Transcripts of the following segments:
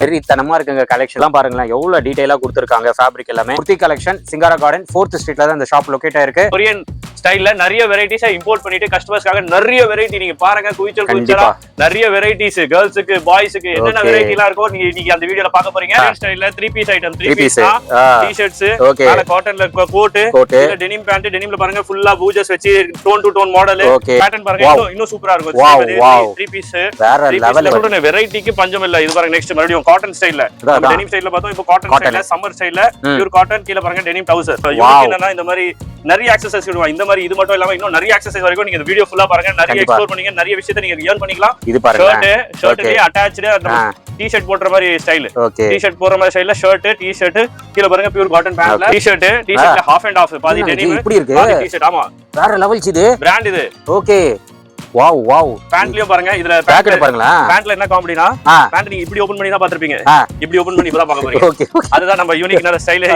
வெறித்தனமா இருக்குங்க கலெக்ஷன் எல்லாம் பாருங்களேன் எவ்வளவு டீடைலா கொடுத்திருக்காங்க ஃபேப்ரிக் எல்லாமே. Kurti collection Singara garden 4th ஸ்ட்ரீட்ல தான் இந்த ஷாப் லொகேட் ஆயிருக்கு. கொரியன் ஸ்டைல்ல நிறைய வெரைட்டிஸா இம்போர்ட் பண்ணிட்டு கஸ்டமர்ஸ்க்காக நிறைய வெரைட்டி நீங்க பாருங்க. குயிச்சலா நிறைய வெரைட்டிஸ் கேர்ள்ஸுக்கு பாய்ஸுக்கு என்னென்ன வெரைட்டி எல்லாம் இருக்கோ நீங்க இன்னைக்கு அந்த வீடியோல பார்க்க போறீங்க. ஸ்டைல்ல 3 பீஸ் ஐட்டம் 3 பீஸ் டி-ஷர்ட்ஸ் மேல காட்டன்ல கோட் இல்ல டெனிம் பேண்ட் டெனிம்ல பாருங்க ஃபுல்லா பூஜஸ் வச்சு tone to tone model pattern பாருங்க இன்னும் சூப்பரா இருக்கும். 3 பீஸ் வேற லெவல்ல வெரைட்டிக்கு பஞ்சம் இல்ல. இது பாருங்க நெக்ஸ்ட் மறுபடியும் காட்டன் ஸ்டைல்ல டெனிம் ஸ்டைல்ல பார்த்தோம். இப்போ காட்டன் ஸ்டைல்ல சம்மர் ஸ்டைல்ல பியூர் காட்டன் கீழ பாருங்க டெனிம் ட்ரவுசர். என்னன்னா இந்த மாதிரி நிறைய ஆக்சஸரிஸ் விடுவாங்க. இந்த மாதிரி இது மட்டும் இல்லாம இன்னும் நிறைய ஆக்சஸரிஸ் வரைக்கும் நீங்க இந்த வீடியோ ஃபுல்லா பாருங்க. நிறைய எக்ஸ்ப்ளோர் பண்ணீங்க. நிறைய விஷயத்தை நீங்க ஏர்ன் பண்ணிக்கலாம். இது பாருங்க ஷர்ட்லயே அட்டாச்ட் டி-ஷர்ட் போடுற மாதிரி ஸ்டைல். டி-ஷர்ட் போடுற மாதிரி ஸ்டைல்ல ஷர்ட் டி-ஷர்ட் கீழ பாருங்க பியூர் காட்டன் பேண்ட்ல டி-ஷர்ட்ல ஹாஃப் அண்ட் ஹாஃப் பாதி டெனிம் இப்படி இருக்கு பாதி டி-ஷர்ட். ஆமா வேற லெவல் இது பிராண்ட் இது. Okay wow wow. பேண்ட்லயும் பாருங்க இதுல பேக்கெட் பாருங்களா. பேண்ட்ல என்ன காமெடினா பேண்ட் நீங்க இப்படி ஓபன் பண்ணி தான் பாத்திருப்பீங்க. இப்படி ஓபன் பண்ணி இப்பதான் பார்க்க போறீங்க. ஓகே அதுதான் நம்ம யூனிக்கான ஸ்டைல்.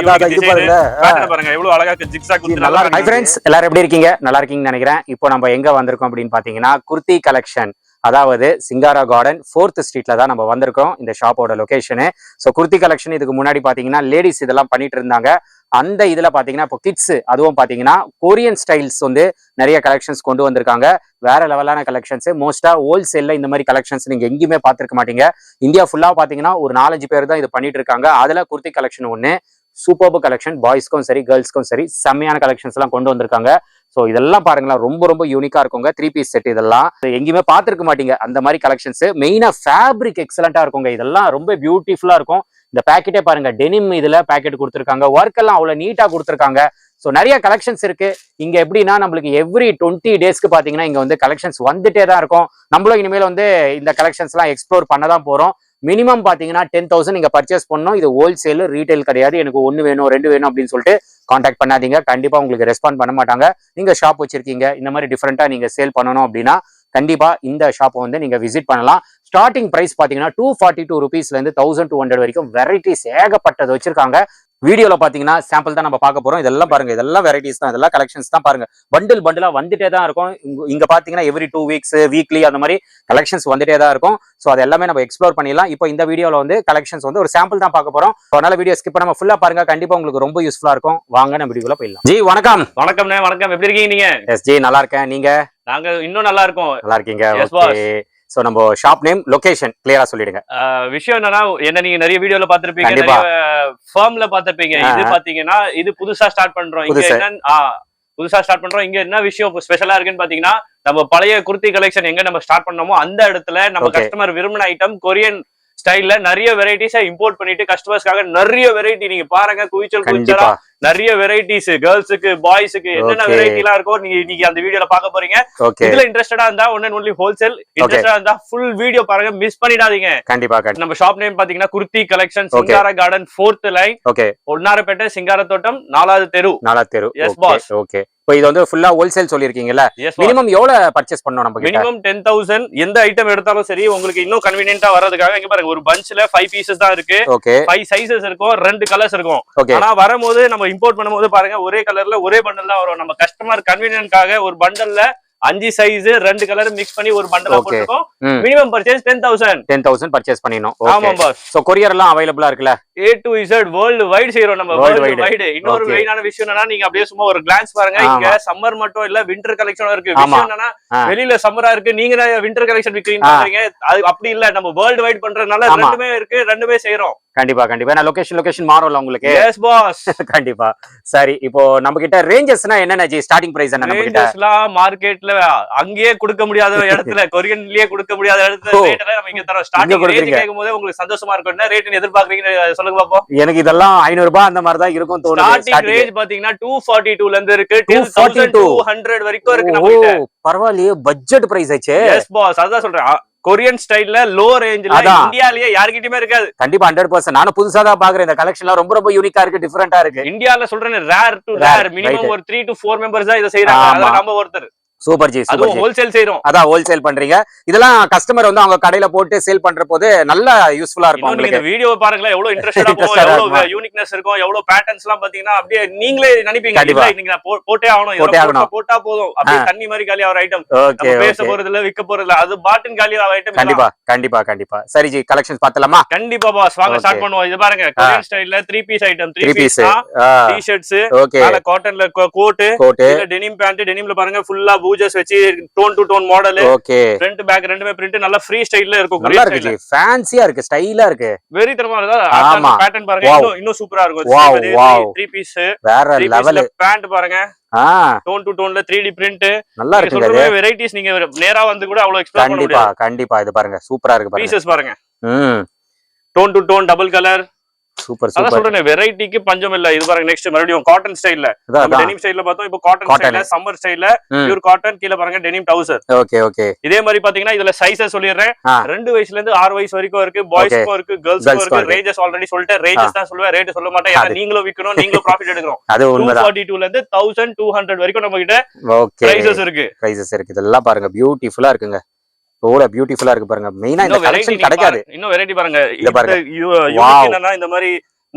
பேண்ட் பாருங்க எவ்வளவு அழகா ஜிக்ஸாக் குத்தி நல்லா இருக்கு. ஹை फ्रेंड्स எல்லாரும் எப்படி இருக்கீங்க? நல்லா இருக்கீங்கன்னு நினைக்கிறேன். இப்போ நம்ம எங்க வந்திருக்கோம் அப்படின்னு பாத்தீங்கன்னா குர்த்தி கலெக்ஷன், அதாவது சிங்காரா கார்டன் 4th ஸ்ட்ரீட்ல தான் நம்ம வந்திருக்கோம். இந்த ஷாப்போட லொகேஷனு. ஸோ குர்த்தி கலெக்ஷன் இதுக்கு முன்னாடி பாத்தீங்கன்னா லேடிஸ் இதெல்லாம் பண்ணிட்டு இருந்தாங்க. அந்த இதுல பாத்தீங்கன்னா இப்போ கிட்ஸ் அதுவும் பாத்தீங்கன்னா கொரியன் ஸ்டைல்ஸ் வந்து நிறைய கலெக்ஷன்ஸ் கொண்டு வந்திருக்காங்க. வேற லெவலான கலெக்ஷன்ஸ். மோஸ்டா ஹோல்சேல்ல இந்த மாதிரி கலெக்ஷன்ஸ் நீங்க எங்கேயுமே பார்த்திருக்க மாட்டீங்க. இந்தியா ஃபுல்லா பாத்தீங்கன்னா ஒரு 4-5 பேர் தான் இது பண்ணிட்டு இருக்காங்க. அதுல குர்த்தி கலெக்ஷன் ஒண்ணு சூப்பர்பு கலெக்ஷன். பாய்ஸ்க்கும் சரி கேர்ள்ஸ்க்கும் சரி செம்மையான கலெக்ஷன்ஸ் எல்லாம் கொண்டு வந்திருக்காங்க. ஸோ இதெல்லாம் பாருங்களேன் ரொம்ப ரொம்ப யூனிக்கா இருக்குங்க. 3 பீஸ் செட் இதெல்லாம் எங்கேயுமே பார்த்திருக்க மாட்டீங்க அந்த மாதிரி கலெக்ஷன்ஸ். மெயினா ஃபேப்ரிக் எக்ஸலண்டா இருக்குங்க. இதெல்லாம் ரொம்ப பியூட்டிஃபுல்லா இருக்கும். இந்த பேக்கெட்டே பாருங்க டெனிம் இதுல பேக்கெட் கொடுத்துருக்காங்க. ஒர்க் எல்லாம் அவ்வளவு நீட்டா கொடுத்துருக்காங்க. ஸோ நிறைய கலெக்ஷன்ஸ் இருக்கு இங்க. எப்படின்னா நம்மளுக்கு எவ்ரி 20 டேஸ்க்கு பாத்தீங்கன்னா இங்க வந்து கலெக்ஷன்ஸ் வந்துட்டே தான் இருக்கும். நம்மளும் இனிமேல் வந்து இந்த கலெக்ஷன்ஸ் எல்லாம் எக்ஸ்ப்ளோர் பண்ணதான் போறோம். மினிமம் பாத்தீங்கன்னா 10,000 நீங்க பர்ச்சேஸ் பண்ணணும். இது ஹோல்சேல் ரீட்டைல் கிடையாது. எனக்கு 1 வேணும் 2 வேணும் அப்படின்னு சொல்லிட்டு கான்டாக்ட் பண்ணாதீங்க. கண்டிப்பா உங்களுக்கு ரெஸ்பாண்ட் பண்ண மாட்டாங்க. நீங்க ஷாப் வச்சிருக்கீங்க இந்த மாதிரி டிஃப்ரெண்டா நீங்க சேல் பண்ணணும் அப்படின்னா கண்டிப்பா இந்த ஷாப்பை வந்து நீங்க விசிட் பண்ணலாம். ஸ்டார்டிங் பிரைஸ் பாத்தீங்கன்னா 242 ருபீஸ்ல இருந்து 1200 வரைக்கும் வெரைட்டிஸ் ஏகப்பட்டது வச்சிருக்காங்க. வீடியோல பாத்தீங்கன்னா சாம்பிள் தான் நம்ம பார்க்க போறோம். இதெல்லாம் பாருங்க இதெல்லாம் வெரைட்டிஸ் தான். இதெல்லாம் கலெக்ஷன்ஸ் தான் பாருங்க. பண்டில் பண்டிலா வந்துட்டே தான் இருக்கும். இங்க பாத்தீங்கன்னா எவ்ரி 2 வீக்ஸ் வீக்லி அந்த மாதிரி கலெக்ஷன்ஸ் வந்துட்டே தான் இருக்கும். ஸோ அது எல்லாமே நம்ம எக்ஸ்ப்ளோர் பண்ணிடலாம். இப்போ இந்த வீடியோல வந்து கலெக்ஷன்ஸ் வந்து ஒரு சாம்பிள் தான் பார்க்க போறோம். அதனால வீடியோ ஸ்கிப் பண்ணாம ஃபுல்லா பாருங்க. கண்டிப்பா உங்களுக்கு ரொம்ப யூஸ்ஃபுல்லா இருக்கும். வாங்க நம்ம வீடியோல போயிடலாம். ஜி வணக்கம். வணக்கம் வணக்கம். எப்படி இருக்கீங்க நீங்க? எஸ் ஜி நல்லா இருக்கேன். நீங்க? நாங்க இன்னும் நல்லா இருக்கோம். நல்லா இருக்கீங்க. ஓகே. சோ நம்ம ஷாப் நேம் லொகேஷன் கிளியரா சொல்லிடுங்க. விஷயம் என்னன்னா என்ன நீங்க நிறைய வீடியோல பாத்திருப்பீங்க, நிறைய ஃபார்ம்ல பாத்திருப்பீங்க. இது பாத்தீங்கன்னா இது புதுசா ஸ்டார்ட் பண்றோம். இங்க என்ன புதுசா ஸ்டார்ட் பண்றோம். இங்க என்ன விஷயம் ஸ்பெஷலா இருக்குன்னு பாத்தீங்கன்னா நம்ம பழைய குர்த்தி கலெக்ஷன் எங்க நம்ம ஸ்டார்ட் பண்ணோமோ அந்த இடத்துல நம்ம கஸ்டமர் விரும்பின ஐட்டம் கொரியன் ஸ்டைல்ல நிறைய வெரைட்டிஸா இம்போர்ட் பண்ணிட்டு கஸ்டமர்ஸ்க்காக நிறைய வெரைட்டி நீங்க பாருங்க. குயிச்சலா நிறைய வெரைட்டிஸ் கேர்ள்ஸுக்கு பாய்ஸுக்கு என்னென்ன வெரைட்டி எல்லாம் இருக்கோ நீங்க இன்னைக்கு அந்த வீடியோல பார்க்க போறீங்க. இதுல இன்ட்ரெஸ்டடா இருந்தா ஒன்லி ஹோல்சேல், இன்ட்ரெஸ்டடா இருந்தா ஃபுல் வீடியோ பாருங்க, மிஸ் பண்ணிடாதீங்க. கண்டிப்பா. நம்ம ஷாப் நேம் பாத்தீங்கன்னா kurti collection Singara garden 4th line. Okay. Vannarapettai Singara தோட்டம் 4வது தெரு. 4வது தெரு. Yes boss. ஓகே. இப்போ இது வந்து ஃபுல்லா ஹோல்சேல் சொல்லிருக்கீங்கல்ல. மினிமம் எவ்வளவு பர்ச்சேஸ் பண்ணனும் நம்ம? மினிமம் 10,000. எந்த ஐட்டம் எடுத்தாலும் சரி உங்களுக்கு இன்னும் கன்வீனியன்ட்டா வரதுக்காக இங்க பாருங்க ஒரு பஞ்ச்ல 5 பீசஸ் தான் இருக்கு. 5 சைஸஸ் இருக்கும், 2 கலர்ஸ் இருக்கும். ஆனா வரும்போது நம்ம இம்போர்ட் பண்ணும்போது பாருங்க ஒரே கலர்ல ஒரே பண்டல் தான் வரும். நம்ம கஸ்டமர் கன்வீனியன்ட்காக ஒரு பண்டல்ல 5 சைஸ் 2 கலர் மிக்ஸ் பண்ணி ஒரு பண்டலா போட்டுருக்கோம். மினிமம் பர்ச்சேஸ் 10,000 பர்ச்சேஸ் பண்ணினோம். ஆமா பாஸ். சோ கொரியர் எல்லாம் அவேலபிளா இருக்குல? A to Z world wide செய்றோம் நம்ம. World wide. இன்னொரு மெயினான விஷயம் என்னன்னா நீங்க அப்படியே சும்மா ஒரு கிளான்ஸ் பாருங்க. இங்க சம்மர் மட்டும் இல்ல வின்டர் கலெக்ஷனும் இருக்கு. விஷயம் என்னன்னா வெளியில சம்மரா இருக்கு, நீங்க வின்டர் கலெக்ஷன் விக்கிறீங்க. அது அப்படி இல்ல, நம்ம வேர்ல்ட் வைட் பண்றதுனால ரெண்டுமே இருக்கு, ரெண்டுமே செய்றோம். கண்டிப்பா கண்டிப்பா. நான் லொகேஷன் மாறும்ல உங்களுக்கு? Yes boss. கண்டிப்பா. சரி, இப்போ நம்ம கிட்ட ரேஞ்சஸ்னா என்னென்ன ஜி? ஸ்டார்டிங் பிரைஸ் என்ன நம்ம கிட்ட? ரேஞ்சஸ்லாம் மார்க்கெட்ல அங்கேயே கொடுக்க முடியாத இடத்துல, கொரியன்லயே கொடுக்க முடியாத இடத்துல ரேட்ல நம்ம இங்க தரோம். ஸ்டார்டிங் ரேட் கேக்கும்போது உங்களுக்கு சந்தோஷமா இருக்கும். என்ன ரேட் எதிர்பார்க்கறீங்கன்னு சொல்லுங்க பாப்போம். எனக்கு இதெல்லாம் 500 ரூபாய் அந்த மாதிரி தான் இருக்கும் தோணுது. ஸ்டார்டிங் ரேஞ்ச் பாத்தீங்கன்னா 242 ல இருந்து இருக்கு 2200 வரைக்கும் இருக்கு நம்ம கிட்ட. பரவாயில்லையே, பட்ஜெட் பிரைஸ் ஆச்சே. எஸ் பாஸ், அதான் சொல்றேன். கொரியன் ஸ்டைல்ல லோ ரேஞ்ச்ல இந்தியாலயே யார்கிட்டயுமே இருக்காது. கண்டிப்பா 100%. நானும் புதுசா தான் பாக்குறேன். இந்த கலெக்ஷன்லாம் ரொம்ப ரொம்ப யூனிக்கா இருக்கு, டிஃபரெண்டா இருக்கு. இந்தியால சொல்றேன் ரேர் டு ரேர். மினிமம் ஒரு 3 to 4 மெம்பர்ஸ் தான் இத செய்றாங்க. அத நம்ம ஒருத்தர். சூப்பர் ஜி, சூப்பர் அதுவும் ஜி. ஹோல்சேல் செய்றோம். அதான் ஹோல்சேல் பண்றீங்க. இதெல்லாம் கஸ்டமர் வந்து அவங்க கடையில போட்டு சேல் பண்ற போது நல்ல யூஸ்ஃபுல்லா இருக்கும் இன்னும் நீங்க உங்களுக்கு. இந்த வீடியோ பாருங்களேன், எவ்வளவு இன்ட்ரெஸ்டடா போகும், Interested-ஆ எவ்வளவு இருக்குமா? யூனிக்னஸ் இருக்கும், எவ்வளவு பேட்டர்ன்ஸ் எல்லாம் பாத்தீங்கன்னா அப்படியே நீங்களே நினைப்பீங்க, கண்டிப்பா. இல்ல இன்னைக்கு நான் போட்டே ஆகணும், போட்டே இதெல்லாம் ஆகணும். போட்டா போதும், அப்படியே தண்ணி மாதிரி காலி ஆகிற ஐட்டம். ஓகே, நம்ம பேச ஓகே. போறது இல்ல, விற்க போறது இல்ல, அது பாட்டின் காலி ஆகிற ஐட்டம். கண்டிப்பா, கண்டிப்பா, கண்டிப்பா. சரி ஜி, கலெக்ஷன்ஸ் பார்த்தலாமா? கண்டிப்பா பாஸ், வாங்க Okay. ஸ்டார்ட் பண்ணுவோம். இது பாருங்க, கொரியன் ஸ்டைல்ல 3 piece item, 3 3 piece piece. T-shirts, okay. மேல காட்டன்ல கோட், கோட். இல்ல டெனிம் பேண்ட், டெனிம்ல பாருங்க ஃபுல்லா பூஜஸ் வச்சு tone to tone model, okay. Front back ரெண்டுமே பிரிண்ட் நல்ல ஃப்ரீ ஸ்டைல்ல இருக்கும். நல்லா இருக்கு ஜி, ஃபேன்சியா இருக்கு, ஸ்டைலா இருக்கு. வெரி தரமா ஆமா. பேட்டர்ன் பாருங்க, Wow. இன்னும் சூப்பரா இருக்கும். Wow, wow. 3 பீஸ், வேற 3 லெவல். பீஸ்ல பேண்ட் பாருங்க, டோன் டு டோன்ல 3D பிரிண்ட். நல்லா நீங்க இருக்குங்க சொல்ற இது. வெரைட்டிஸ் நீங்க நேரா வந்து கூட அவ்வளவு எக்ஸ்ப்ளோர் பண்ண கண்டிப்பா, முடியாது. கண்டிப்பா. இது பாருங்க, சூப்பரா இருக்கு பாருங்க. பீசஸ் பாருங்க, ம். Tone to tone double colour. Super, அதான் சூப்பர். சொல்றேன், வெரைட்டிக்கு பஞ்சம் இல்ல. இது பாருங்க, நெக்ஸ்ட் மறுபடியும் காட்டன் ஸ்டைல்ல. நம்ம டெனிம் ஸ்டைல்ல பார்த்தோம், இப்போ காட்டன் ஸ்டைல்ல, சம்மர் ஸ்டைல்ல பியூர் காட்டன். கீழ பாருங்க டெனிம் ட்ரவுசர். Okay, okay. இதே மாதிரி பாத்தீங்கன்னா இதுல சைஸஸ் சொல்லிடுறேன். 2 வயசுல இருந்து 6 வயசு வரைக்கும் இருக்கு, பாய்ஸ்க்கும் இருக்கு, கேர்ள்ஸ்க்கும் இருக்கு. ரேஞ்சஸ் ஆல்ரெடி சொல்லிட்டேன், ரேஞ்சஸ் தான் சொல்லுவேன், ரேட் சொல்ல மாட்டேன். ஏன்னா நீங்களும் விக்கணும், நீங்களும் ப்ராஃபிட் எடுக்கணும். அது உண்மைதான். 242ல இருந்து 1200 வரைக்கும் நம்ம கிட்ட ஓகே, பிரைசஸ் இருக்கு. பிரைசஸ் இருக்கு. இதெல்லாம் பாருங்க, பியூட்டிஃபுல்லா இருக்குங்க. ஓல பியூட்டிஃபுல்லா இருக்கு பாருங்க. மெயினா இந்த கலெக்ஷன் கிடைக்காது. இன்னும் வெரைட்டி பாருங்க. இத பாருங்க. யூனிக் என்னன்னா இந்த மாதிரி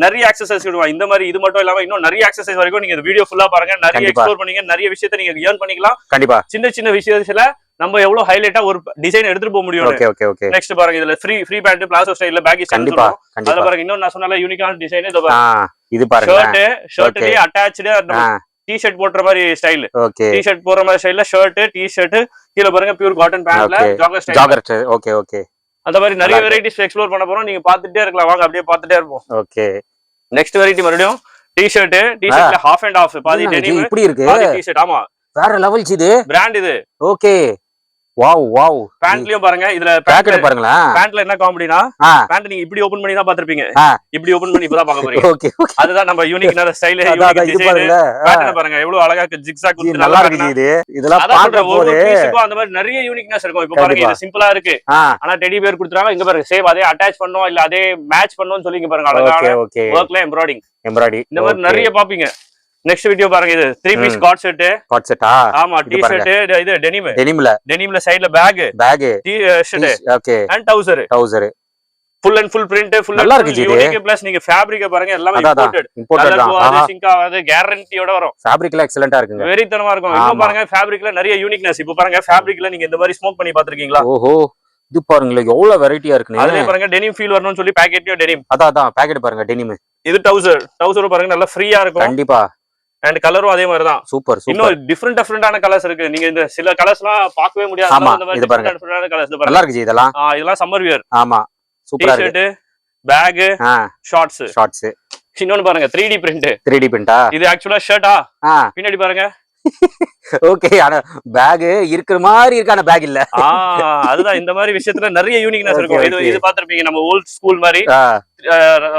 நிறைய ஆக்சசரிஸ் விடுவாங்க. இந்த மாதிரி இது மட்டும் இல்லாம இன்னும் நிறைய ஆக்சசரிஸ் வரைக்கும் நீங்க இந்த வீடியோ ஃபுல்லா பாருங்க. நிறைய எக்ஸ்ப்ளோர் பண்ணீங்க, நிறைய விஷயத்தை நீங்க ஏர்ன் பண்ணிக்கலாம். கண்டிப்பா. சின்ன சின்ன விஷயத்துல நம்ம எவ்வளவு ஹைலைட்டா ஒரு டிசைன் எடுத்துட்டு போக முடியும். Okay, okay, okay. நெக்ஸ்ட் பாருங்க, இதுல ஃப்ரீ பேண்ட், பிளாசோ ஸ்டைல்ல பேக்கி ஸ்டைல். கண்டிப்பா, அதுல கண்டிப்பா. பாருங்க, இன்னும் நான் சொன்னல யூனிக்கான டிசைன். இது பாருங்க, இது பாருங்க. ஷர்ட்லயே அட்டாச்டு டி-ஷர்ட் போடுற மாதிரி ஸ்டைல். ஓகே. டி-ஷர்ட் போடுற மாதிரி ஸ்டைல்ல ஷர்ட், டி-ஷர்ட், கீழ பாருங்க பியூர் காட்டன் பேண்ட்ல jogger style. Jogger. Okay, okay. அந்த மாதிரி நிறைய வெரைட்டிஸ் எக்ஸ்ப்ளோர் பண்ண போறோம். நீங்க பாத்துட்டே இருக்கலாம், வாங்க அப்படியே பாத்துட்டே இருப்போம். ஓகே. நெக்ஸ்ட் வெரைட்டி மறுபடியும் டி-ஷர்ட்ல ஹாஃப் அண்ட் ஹாஃப், பாதி டெனிம், இப்படி இருக்கு. பாதி டி-ஷர்ட். ஆமா, வேற லெவல் இது. பிராண்ட் இது. ஓகே. Wow, wow. பேண்ட்லயும் பாருங்க, இதுல பேக்கெட் பாருங்களா. பேண்ட்ல என்ன காமெடினா, பேண்ட் நீங்க இப்படி ஓபன் பண்ணி தான் பாத்திருப்பீங்க. இப்படி ஓபன் பண்ணி இப்பதான் பாக்க போறீங்க. Okay, okay. அதுதான் நம்ம யூனிக்கான ஸ்டைல். இது பாருங்க. பேட்டர்ன் பாருங்க எவ்வளவு அழகா ஜிக்ஸாக் கொடுத்து நல்லா இருக்கு இது. இதெல்லாம் பார்க்க போது அந்த மாதிரி நிறைய யூனிக்னஸ் இருக்கும். இப்போ பாருங்க, இது சிம்பிளா இருக்கு, ஆனா டெடி பேர் கொடுத்துறாங்க. இங்க பாருங்க, சேம் அதே அட்டாச் பண்ணோம் இல்ல அதே மேட்ச் பண்ணோம்னு சொல்லி இங்க பாருங்க அழகான வர்க்ல எம்ப்ராய்டிங். இந்த மாதிரி நிறைய பாப்பீங்க. நெக்ஸ்ட் வீடியோ பாருங்க, இது 3 பீஸ் காட் செட். காட் செட்டா? ஆமா, டி-ஷர்ட், இது டெனிம்ல சைடுல back, T-shirt, okay, and trouser. Full and full print, full நல்லா இருக்கு இது. யூனிக் பிளஸ் நீங்க ஃபேப்ரிக்க பாருங்க, எல்லாமே இம்போர்ட்டட் தான். அது சிங்க் ஆகாது, கேரண்டியோட வரும். ஃபேப்ரிக்ல எக்ஸலென்ட்டா இருக்குங்க, வெரி தரமா இருக்கும். இன்னும் பாருங்க, ஃபேப்ரிக்ல நிறைய யூனிக்னஸ். இப்போ பாருங்க, ஃபேப்ரிக்ல நீங்க இந்த மாதிரி ஸ்மோக் பண்ணி பாத்துருக்கீங்களா? ஓஹோ, இது பாருங்க எவ்வளவு வெரைட்டியா இருக்குன்னு. அதுலயே பாருங்க டெனிம் ஃபீல் வரணும்னு சொல்லி பாக்கெட்லயும் டெனிம். அதான் பேக்கெட் பாருங்க, டெனிம். இது ட்ரவுசர் பாருங்க, நல்லா ஃப்ரீயா இருக்கும். கண்டிப்பா. அண்ட் கலரும் அதே மாதிரி தான். Super, super. இன்னும் டிஃபரெண்டான கலர்ஸ் இருக்கு. நீங்க இந்த சில கலர்ஸ்லாம் பார்க்கவே முடியாது. இந்த மாதிரி டிஃபரெண்டான கலர்ஸ் நல்லா இருக்கு ஜி. இதெல்லாம் சம்மர் வியர். ஆமா, சூப்பரா இருக்கு. T-shirt, back, shorts. இன்னொன்னு பாருங்க, 3D பிரிண்டா? இது ஆக்சுவலா ஷர்ட்டா? பின்னாடி பாருங்க. ஓகே, ஆனா பேக் இருக்கிற மாதிரி இருக்கான பேக் இல்ல. அதுதான், இந்த மாதிரி விஷயத்துல நிறைய யூனிக்னஸ் இருக்கும். இது பாத்திருப்பீங்க, நம்ம ஓல்ட் ஸ்கூல் மாதிரி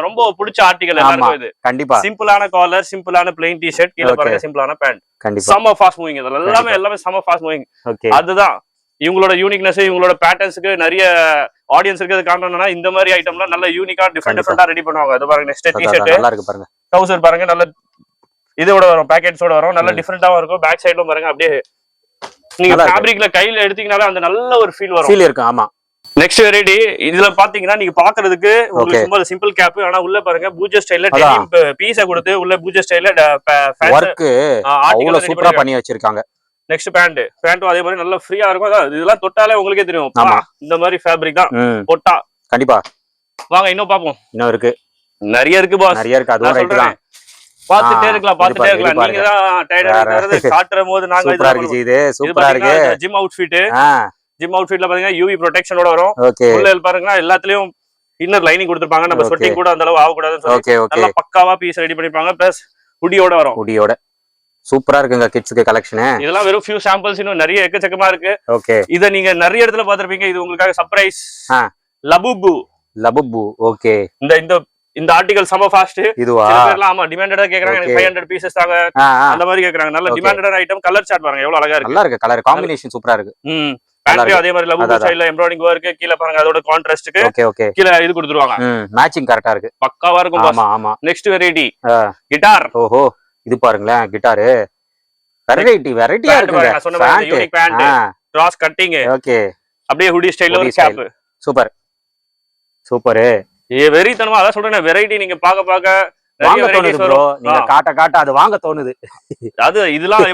ரொம்ப பிடிச்ச ஆர்டிகல் எல்லாருக்கும். இது கண்டிப்பா சிம்பிளான காலர், சிம்பிளான பிளைன் டி-ஷர்ட், கீழ பாருங்க சிம்பிளான பேண்ட். கண்டிப்பா சம்ம ஃபாஸ்ட் மூவிங். இதெல்லாம் எல்லாமே சம்ம ஃபாஸ்ட் மூவிங். அதுதான் இவங்களோட யூனிக்னஸ். இவங்களோட பேட்டர்ன்ஸ்க்கு நிறைய ஆடியன்ஸ் இருக்கிறது காரணம்னா இந்த மாதிரி ஐட்டம்லாம் நல்ல யூனிக்கா டிஃபரெண்டா ரெடி பண்ணுவாங்க. அது பாருங்க, நெக்ஸ்ட் டி-ஷர்ட் நல்லா இருக்கு பாருங்க. ட்ரவுசர் பாருங்க, நல்ல இதோட வரும், பேக்கெட்ஸோட வரும், நல்ல டிஃபரெண்டாவும் இருக்கும். பேக் சைடுல பாருங்க, அப்படியே நீங்க ஃபேப்ரிக்ல கையில எடுத்தீங்கனால அந்த நல்ல ஒரு ஃபீல் இருக்கு. ஆமா. நெக்ஸ்ட் வெரைட்டி, இதுல பாத்தீங்கன்னா நீங்க பாக்குறதுக்கு உங்களுக்கு சிம்பிள் கேப், ஆனா உள்ள பாருங்க பூஜா ஸ்டைல்ல டெனிம் பீஸ கொடுத்து உள்ள பூஜா ஸ்டைல்ல வர்க் அவ்வளவு சூப்பரா பண்ணி வச்சிருக்காங்க. நெக்ஸ்ட் பேண்டும் அதே மாதிரி நல்ல ஃப்ரீயா இருக்கும். இதெல்லாம் தொட்டாலே உங்களுக்கே தெரியும், இந்த மாதிரி ஃபேப்ரிக் தான் போட்டா. கண்டிப்பா வாங்க இன்னும் பாப்போம். இன்னும் இருக்கு, நிறைய இருக்கு பாஸ், நிறைய இருக்கு. அதுவும் ரைட் தான். பாத்துட்டே இருக்கலாம். நீங்க தான் டயர்டா காட்டுற போது நாங்க சூப்பரா இருக்கு. இது சூப்பரா இருக்கு. ஜிம் அவுட்ஃபிட்ல பாத்தீங்கன்னா யூவி ப்ரொடெக்ஷனோட வரும். உள்ள பாருங்க எல்லாத்துலயும் இன்னர் லைனிங் கொடுத்திருப்பாங்க. நம்ம ஸ்வெட்டிங் கூட அந்த அளவு ஆக கூடாதுன்னு சொல்லி நல்லா பக்காவா பீஸ் ரெடி பண்ணிருப்பாங்க. பிளஸ் ஹுடியோட வரும். ஹுடியோட சூப்பரா இருக்குங்க கிட்ஸ்க்கு கலெக்ஷன். இதெல்லாம் வெறும் ஃபியூ சாம்பிள்ஸ், இன்னும் நிறைய எக்கச்சக்கமா இருக்கு. ஓகே, இத நீங்க நிறைய இடத்துல பாத்திருப்பீங்க. இது உங்களுக்காக சர்ப்ரைஸ். லபுபு. ஓகே, இந்த ஆர்டிகல் சம ஃபாஸ்ட். இதுவா? சில பேர்லாம் ஆமா டிமாண்டடா கேக்குறாங்க. எனக்கு 500 பீசஸ் தாங்க அந்த மாதிரி கேக்குறாங்க. நல்ல டிமாண்டடான ஐட்டம். கலர் சார்ட் பாருங்க எவ்வளவு அழகா இருக்கு. நல்லா இருக்கு, கலர் காம்பினேஷன் சூப்பரா இருக்கு. பேண்ட்லயும் அதே மாதிரி லபுபு ஸ்டைல்ல எம்ப்ராய்டிங் வர்க். கீழ பாருங்க அதோட கான்ட்ராஸ்ட்க்கு கீழ இது கொடுத்துருவாங்க. மேட்சிங் கரெக்ட்டா இருக்கு, பக்காவா இருக்கும். ஆமா ஆமா. Next variety guitar. ஓஹோ, இது பாருங்களேன் கிட்டார். வெரைட்டியா இருக்குங்க. நான் சொன்ன மாதிரி unique pant, cross cutting, okay அப்படியே ஹுடி ஸ்டைல்ல ஒரு கேப். Super super. வெறித்தனமா அதான் சொல்றேன், வெரைட்டி நீங்க பாக்க வாங்க தோணுது ப்ரோ. நீங்க காட்ட அது வாங்க தோணுது. அது இதெல்லாம்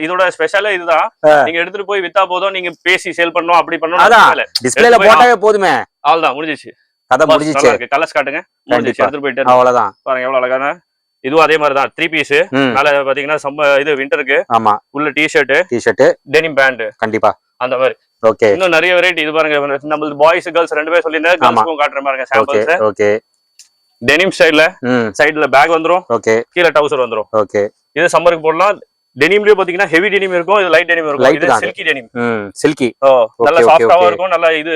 இதோட ஸ்பெஷலே இதுதான். நீங்க எடுத்துட்டு போய் வித்தா போதும், நீங்க பேசி சேல் பண்ணனும் அப்படி பண்ணனும். அதான் டிஸ்ப்ளேல போட்டாவே போதுமே. அவ்வளவுதான், முடிஞ்சிச்சு. கதை முடிஞ்சிச்சு. கலர்ஸ் காட்டுங்க. முடிஞ்சிச்சு, எடுத்துட்டு போயிட்டு அவ்வளவுதான். பாருங்க எவ்வளவு அழகான. இதுவும் அதே மாதிரி தான் 3 பீஸ். மேல பாத்தீங்கன்னா இது விண்டருக்கு. ஆமா. உள்ள டி-ஷர்ட் டெனிம் பேண்ட். கண்டிப்பா அந்த மாதிரி. ஓகே. இன்னும் நிறைய வெரைட்டி. இது பாருங்க, நம்ம பாய்ஸ் கேர்ள்ஸ் ரெண்டு பேர் சொல்லிருந்தேன். கேர்ள்ஸ்க்கும் காட்டுற பாருங்க சாம்பிள்ஸ். ஓகே. டெனிம் ஸ்டைல்ல சைடுல பேக் வந்துரும். ஓகே. கீழ டவுசர் வந்துரும். ஓகே. இது சம்மருக்கு போடலாம். டெனிம்லயே பாத்தீங்கன்னா ஹெவி டெனிம் இருக்கும், இது லைட் டெனிம் இருக்கும். இது சில்கி டெனிம். சில்கி. நல்ல சாஃப்ட்டாவும் இருக்கும், நல்ல இது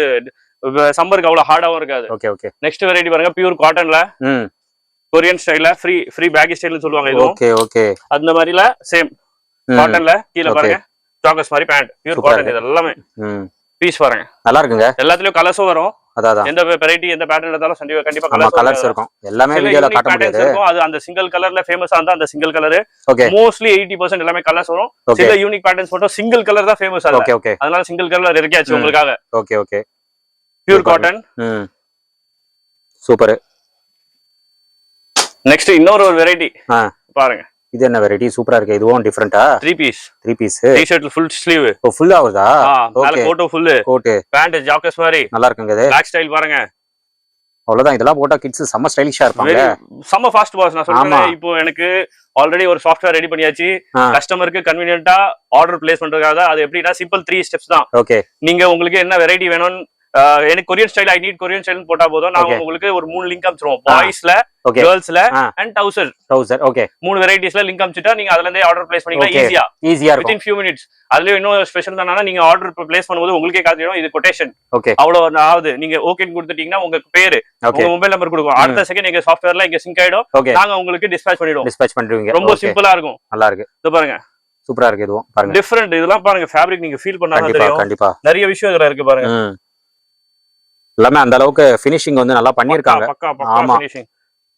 சம்மருக்கு அவ்வளவு ஹார்டாவும் இருக்காது. Okay okay. நெக்ஸ்ட் வெரைட்டி பாருங்க, பியூர் காட்டன்ல கொரியன் ஸ்டைல்ல ஃப்ரீ பேக்கி ஸ்டைல்னு சொல்லுவாங்க. இது ஓகே ஓகே. அந்த மாதிரில சேம் காட்டன்ல கீழ பாருங்க ஜாக்கர்ஸ் மாதிரி பேண்ட், பியூர் காட்டன். இது எல்லாமே பீஸ் பாருங்க, நல்லா இருக்குங்க. எல்லாத்துலயும் கலர்ஸும் வரும். அதான் எந்த வெரைட்டி எந்த பேட்டர்ன் எடுத்தாலும் கண்டிப்பா கலர்ஸ் இருக்கும். எல்லாமே வீடியோல காட்ட முடியாது. அது அந்த சிங்கிள் கலர்ல ஃபேமஸா இருந்தா அந்த சிங்கிள் கலர். ஓகே. மோஸ்ட்லி 80% எல்லாமே கலர்ஸ் வரும். சில யூனிக் பேட்டர்ன்ஸ் மட்டும் சிங்கிள் கலர் தான் ஃபேமஸ் ஆகும். Okay okay. அதனால சிங்கிள் கலர் இருக்காச்சு உங்களுக்காக. Okay okay. Pure cotton. Super. Next இன்னொரு வெரைட்டி பாருங்க. இது என்ன வெரைட்டி? சூப்பரா இருக்கு. இதுவும் டிஃபரெண்டா? 3 பீஸ் டி-ஷர்ட்ல ஃபுல் ஸ்லீவ். ஓ ஃபுல் ஆவுதா? மேல coat full, coat pant joggers மாதிரி நல்லா இருக்குங்க. இது பிளாக் ஸ்டைல் பாருங்க. அவ்வளவுதான். இதெல்லாம் போட்டா கிட்ஸ் செம்ம ஸ்டைலிஷா இருப்பாங்க. செம்ம ஃபாஸ்ட் பாஸ். நான் சொல்றேன், இப்போ எனக்கு ஆல்ரெடி ஒரு சாஃப்ட்வேர் ரெடி பண்ணியாச்சு. கஸ்டமருக்கு கன்வீனியன்ட்டா ஆர்டர் பிளேஸ் பண்றதுக்காக. அது எப்படின்னா சிம்பிள் 3 ஸ்டெப்ஸ் தான். ஓகே. நீங்க உங்களுக்கு என்ன வெரைட்டி வேணும், எனக்கு Korean style, I need Korean style போட்டா போதும். நான் உங்களுக்கு ஒரு 3 லிங்க் அனுப்பிச்சிருவோம். பாய்ஸ்ல, கேர்ள்ஸ்ல அண்ட் டவுசர். ஓகே. 3 வெரைட்டிஸ்ல லிங்க் அனுப்பிச்சிட்டா நீங்க அதுல இருந்தே ஆர்டர் பிளேஸ் பண்ணிக்கலாம். ஈஸியா இருக்கும். within few minutes. அதுல இன்னும் ஸ்பெஷல் தானா, நீங்க ஆர்டர் பிளேஸ் பண்ணும்போது உங்களுக்கே காட்டிடும் இது கொட்டேஷன். ஓகே. அவ்வளவு ஆகுது. நீங்க ஓகேன்னு கொடுத்துட்டீங்கன்னா உங்க பேரு, உங்க மொபைல் நம்பர் கொடுக்கும். அடுத்த செகண்ட் எங்க சாஃப்ட்வேர்ல இங்க சிங்க் ஆயிடும். நாங்க உங்களுக்கு டிஸ்பேட்ச் பண்ணிடுவோம். டிஸ்பேட்ச் பண்றீங்க. ரொம்ப சிம்பிளா இருக்கும். நல்லா இருக்கு. இது பாருங்க, சூப்பரா இருக்கு. இதுவும் பாருங்க டிஃபரெண்ட். இதெல்லாம் பாருங்க ஃபேப்ரிக் நீங்க ஃபீல் பண்ணா தெரியும். கண்டிப்பா நிறைய விஷயம் இதுல இருக்கு பாருங்க. எல்லாமே அந்த அளவுக்கு ஃபினிஷிங் வந்து நல்லா பண்ணிருக்காங்க. ஆமா,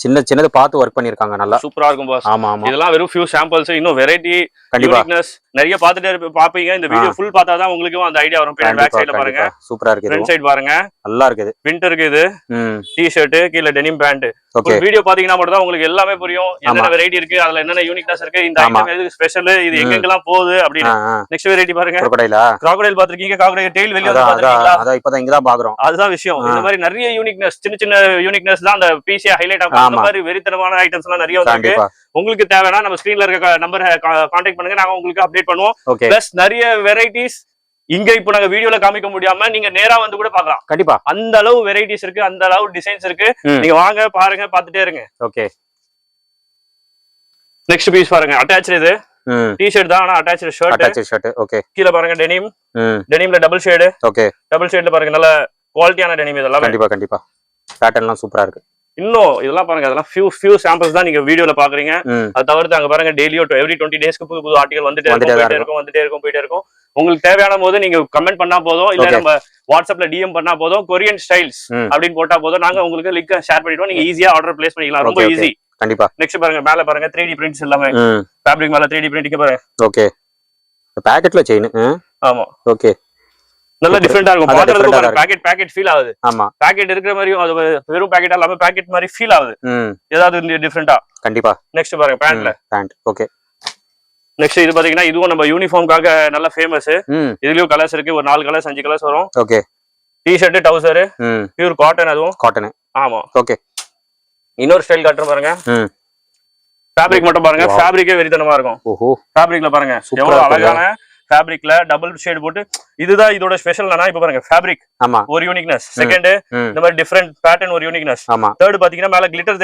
சின்னது பார்த்து ஒர்க் பண்ணிருக்காங்க. நல்லா சூப்பரா இருக்கும் பாஸ். ஆமா ஆமா. இதெல்லாம் வெறும் ஃபியூ சாம்பிள்ஸ். இன்னும் வெரைட்டி யூனிக்னஸ் நிறைய பார்த்துட்டே பாப்பீங்க. இந்த வீடியோ ஃபுல் பார்த்தா தான் உங்களுக்கு அந்த ஐடியா வரும். பேக் சைடுல பாருங்க, சூப்பரா இருக்கு. ஃப்ரண்ட் சைடு பாருங்க, நல்லா இருக்குது. விண்டருக்கு இது டி-ஷர்ட், கீழ டெனிம் பேண்ட். ஒரு வீடியோ பாத்தீங்கன்னா மட்டும் தான் உங்களுக்கு எல்லாமே புரியும். என்னென்ன வெரைட்டி இருக்கு, அதுல என்னென்ன யூனிக்னஸ் இருக்கு, இந்த ஐட்டம் எதுக்கு ஸ்பெஷல், இது எங்கெல்லாம் போகுது அப்படின்னு. நெக்ஸ்ட் வெரைட்டி பாருங்க, கிராக்கடைல் பாத்துருக்கீங்க. கிராக்கடைல் டெயில் வெளிய வந்து பாத்தீங்களா? அத இப்பதான் இங்க தான் பாக்குறோம். அதுதான் விஷயம். இந்த மாதிரி நிறைய யூனிக்னஸ், சின்ன யூனிக்னஸ் தான் அந்த பீஸே ஹைலைட் ஆகும். இந்த மாதிரி வெறித்தனமான ஐட்டம்ஸ் எல்லாம் நிறைய வந்து உங்களுக்கு தேவைன்னா நம்ம ஸ்கிரீன்ல இருக்க நம்பரை கான்டாக்ட் பண்ணுங்க. நாங்க உங்களுக்கு அப்டேட் பண்ணுவோம். பிளஸ் நிறைய வெரைட்டிஸ் இங்க இப்போ நாங்க வீடியோல காமிக்க முடியாம நீங்க நேரா வந்து கூட பாக்கலாம். கண்டிப்பா அந்த அளவு வெரைட்டிஸ் இருக்கு, அந்த அளவு டிசைன்ஸ் இருக்கு. நீங்க வாங்க பாருங்க, பாத்துட்டே இருங்க. ஓகே. நெக்ஸ்ட் பீஸ் பாருங்க, அட்டாச்ட். இது டி-ஷர்ட் தான், ஆனா அட்டாச்ட் ஷர்ட். ஓகே. கீழ பாருங்க டெனிம், டெனிம்ல டபுள் ஷேட். ஓகே. டபுள் ஷேட்ல பாருங்க நல்ல குவாலிட்டியான டெனிம். இதெல்லாம் கண்டிப்பா பேட்டர்ன்லாம் சூப்பரா இருக்கு. இன்னும் இதெல்லாம் பாருங்க, அதெல்லாம் ஃபியூ சாம்பிள்ஸ் தான் நீங்க வீடியோல பாக்குறீங்க. அது தவிர்த்து அங்க பாருங்க டெய்லியோ எவ்ரி 20 டேஸ்க்கு புது ஆர்டிகல் வந்துட்டே இருக்கும். உங்களுக்கு தேவையான போது நீங்க கமெண்ட் பண்ணா போதும், இல்ல நம்ம வாட்ஸ்அப்ல டிஎம் பண்ணா போதும். கொரியன் ஸ்டைல்ஸ் அப்படின்னு போட்டா போதும், நாங்க உங்களுக்கு லிங்க் ஷேர் பண்ணிடுவோம். நீங்க ஈஸியா ஆர்டர் பிளேஸ் பண்ணிக்கலாம். ரொம்ப ஈஸி. கண்டிப்பா. நெக்ஸ்ட் பாருங்க, மேல பாருங்க 3D பிரிண்ட்ஸ் எல்லாமே. ஃபேப்ரிக் மேல 3D பிரிண்ட் பாருங்க. ஓகே. பாக்கெட்ல செயின். ஆமா. ஓகே. நல்ல டிஃபரெண்டா இருக்கும். பாக்குறதுக்கு ஒரு பாக்கெட் ஃபீல் ஆகுது. ஆமா, பாக்கெட் இருக்கிற மாதிரியும் அது வெறும் பாக்கெட் இல்லாம பாக்கெட் மாதிரி ஃபீல் ஆகுது. ஏதாவது டிஃபரெண்டா. கண்டிப்பா. நெக்ஸ்ட் பாருங்க, பேண்ட். ஓகே. நெக்ஸ்ட் இது பாத்தீங்கன்னா இதுவும் நம்ம யூனிஃபார்ம்காக நல்ல ஃபேமஸ். இதுலயும் கலர்ஸ் இருக்கு, ஒரு 4 கலர்ஸ் 5 கலர்ஸ் வரும். ஓகே. டி-ஷர்ட், டவுசர், பியூர் காட்டன். அதுவும் காட்டன். ஆமா. ஓகே. இன்னொரு ஸ்டைல் காட்டுறேன் பாருங்க. ஃபேப்ரிக் மட்டும் பாருங்க, ஃபேப்ரிக்கே வெறித்தனமா இருக்கும். ஓஹோ. ஃபேப்ரிக்ல பாருங்க எவ்வளவு அழகான ஃபேப்ரிக்ல டபுள் ஷேட் போட்டு. இதுதான் இதோட ஸ்பெஷல். இப்ப பாருங்க ஃபேப்ரிக் ஒரு யூனிக்னஸ். செகண்ட் இந்த மாதிரி டிஃபரெண்ட் பேட்டர்ன் ஒரு யூனிக்னஸ். தேர்ட் பாத்தீங்கன்னா மேல கிளிட்டர்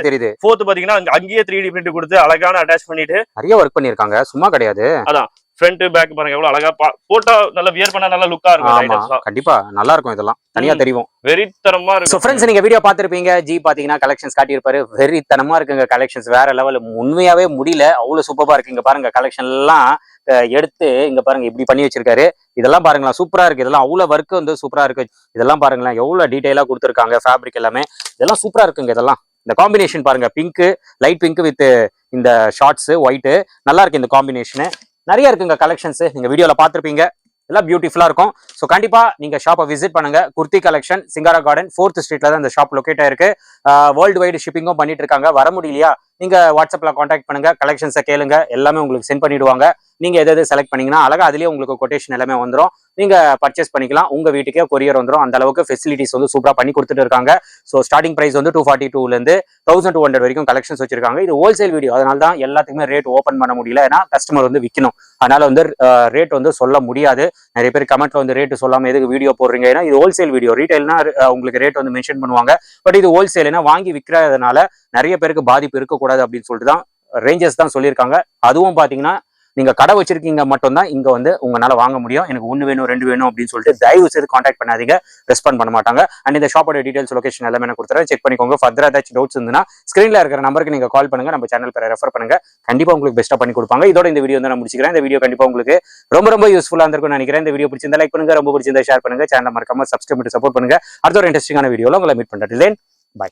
தெரியுது. ஃபோர்த் பாத்தீங்கன்னா அங்கேயே 3D பிரிண்ட் கொடுத்து அழகான அட்டாச் பண்ணிட்டு நிறைய ஒர்க் பண்ணிருக்காங்க. சும்மா கிடையாது. அதான் ஃப்ரண்ட் பேக் பாருங்க எவ்வளவு அழகா போட்டோ நல்ல வியர் பண்ணா நல்ல லுக்கா இருக்கும். கண்டிப்பா நல்லா இருக்கும். இதெல்லாம் தனியா தெரியும். வெறித்தனமா இருக்கு. சோ ஃப்ரெண்ட்ஸ், நீங்க வீடியோ பாத்திருப்பீங்க. ஜி பாத்தீங்கன்னா கலெக்ஷன்ஸ் காட்டி இருப்பாரு. வெறித்தனமா இருக்குங்க கலெக்ஷன்ஸ். வேற லெவல். உண்மையாவே முடியல, அவ்வளவு சூப்பரா இருக்கு. இங்க பாருங்க கலெக்ஷன் எல்லாம் எடுத்து இங்க பாருங்க இப்படி பண்ணி வச்சிருக்காரு. இதெல்லாம் பாருங்களா, சூப்பரா இருக்கு. இதெல்லாம் அவ்வளவு ஒர்க் வந்து சூப்பரா இருக்கு. இதெல்லாம் பாருங்களேன் எவ்வளவு டீடைலா கொடுத்துருக்காங்க. ஃபேப்ரிக் எல்லாமே இதெல்லாம் சூப்பரா இருக்குங்க. இதெல்லாம் இந்த காம்பினேஷன் பாருங்க, பிங்க், லைட் பிங்க் வித் இந்த ஷார்ட்ஸ் ஒயிட், நல்லா இருக்கு இந்த காம்பினேஷன். நிறைய இருக்குங்க கலெக்ஷன்ஸ், நீங்க வீடியோல பார்த்திருப்பீங்க, எல்லாம் பியூட்டிஃபுல்லா இருக்கும். ஸோ கண்டிப்பா நீங்க ஷாப்பை விசிட் பண்ணுங்க. Kurti collection, Singara garden, 4th ஸ்ட்ரீட்ல தான் இந்த ஷாப் லொகேட் ஆயிருக்கு. வேர்ல்டு வைடு ஷிப்பிங்கும் பண்ணிட்டு இருக்காங்க. வர முடியலையா, நீங்க வாட்ஸ்அப்ல காண்டாக்ட் பண்ணுங்க, கலெக்ஷன்ஸை கேளுங்க, எல்லாமே உங்களுக்கு சென்ட் பண்ணிடுவாங்க. நீங்க எது செலக்ட் பண்ணீங்கன்னா அழகா அதுலயே உங்களுக்கு கொட்டேஷன் எல்லாமே வந்துடும். நீங்க பர்ச்சேஸ் பண்ணிக்கலாம், உங்க வீட்டுக்கே கொரியர் வந்துடும். அந்த அளவுக்கு ஃபெசிலிட்டிஸ் வந்து சூப்பரா பண்ணி கொடுத்துட்டு இருக்காங்க. ஸோ ஸ்டார்டிங் பிரைஸ் வந்து 242 இருந்து 1200 வரைக்கும் கலெக்ஷன்ஸ் வச்சிருக்காங்க. இது ஹோல்சேல் வீடியோ, அதனால தான் எல்லாத்துக்குமே ரேட் ஓப்பன் பண்ண முடியல, ஏன்னா கஸ்டமர் வந்து விற்கணும். அதனால வந்து ரேட் வந்து சொல்ல முடியாது. நிறைய பேர் கமெண்ட்ல வந்து ரேட் சொல்லாம எதுக்கு வீடியோ போடுறீங்க, ஏன்னா இது ஹோல்சேல் வீடியோ. ரீட்டைல்னா உங்களுக்கு ரேட் வந்து மென்ஷன் பண்ணுவாங்க, பட் இது ஹோல்சேல், ஏன்னா வாங்கி விற்கிறதுனால நிறைய பேருக்கு பாதிப்பு இருக்கக்கூடாது அப்படின்னு சொல்லிட்டு தான் ரேஞ்சஸ் தான் சொல்லியிருக்காங்க. அதுவும் பாத்தீங்கன்னா நீங்க கடை வச்சிருக்கீங்க மட்டும்தான் இங்க வந்து உங்களால வாங்க முடியும். எனக்கு 1 வேணும் 2 வேணும் அப்படின்னு சொல்லிட்டு தயவு செய்து காண்டாக்ட் பண்ணாதீங்க, ரெஸ்பாண்ட் பண்ண மாட்டாங்க. அண்ட் இந்த ஷாப்போட டீடைல்ஸ், லொகேஷன் எல்லாமே நான் கொடுத்துறேன், செக் பண்ணிக்கோங்க. ஃபர்தரா ஏதாச்சும் டவுட்ஸ் இருந்துன்னா ஸ்கிரீன்ல இருக்கிற நம்பருக்கு நீங்க கால் பண்ணுங்க, நம்ம சேனல் பேரை ரெஃபர் பண்ணுங்க, கண்டிப்பா உங்களுக்கு பெஸ்ட்டா பண்ணி கொடுப்பாங்க. இதோட இந்த வீடியோ வந்து நான் முடிச்சுக்கிறேன். இந்த வீடியோ கண்டிப்பா உங்களுக்கு ரொம்ப யூஸ்ஃபுல்லா இருந்திருக்கும்னு நினைக்கிறேன். இந்த வீடியோ பிடிச்சிருந்தா லைக் பண்ணுங்க, ரொம்ப பிடிச்சிருந்தா ஷேர் பண்ணுங்க, சேனலை மறக்காம சப்ஸ்கிரைப் பண்ணி சப்போர்ட் பண்ணுங்க. அடுத்த ஒரு இன்ட்ரெஸ்டிங்கான வீடியோல உங்களை மீட் பண்றேன். பை.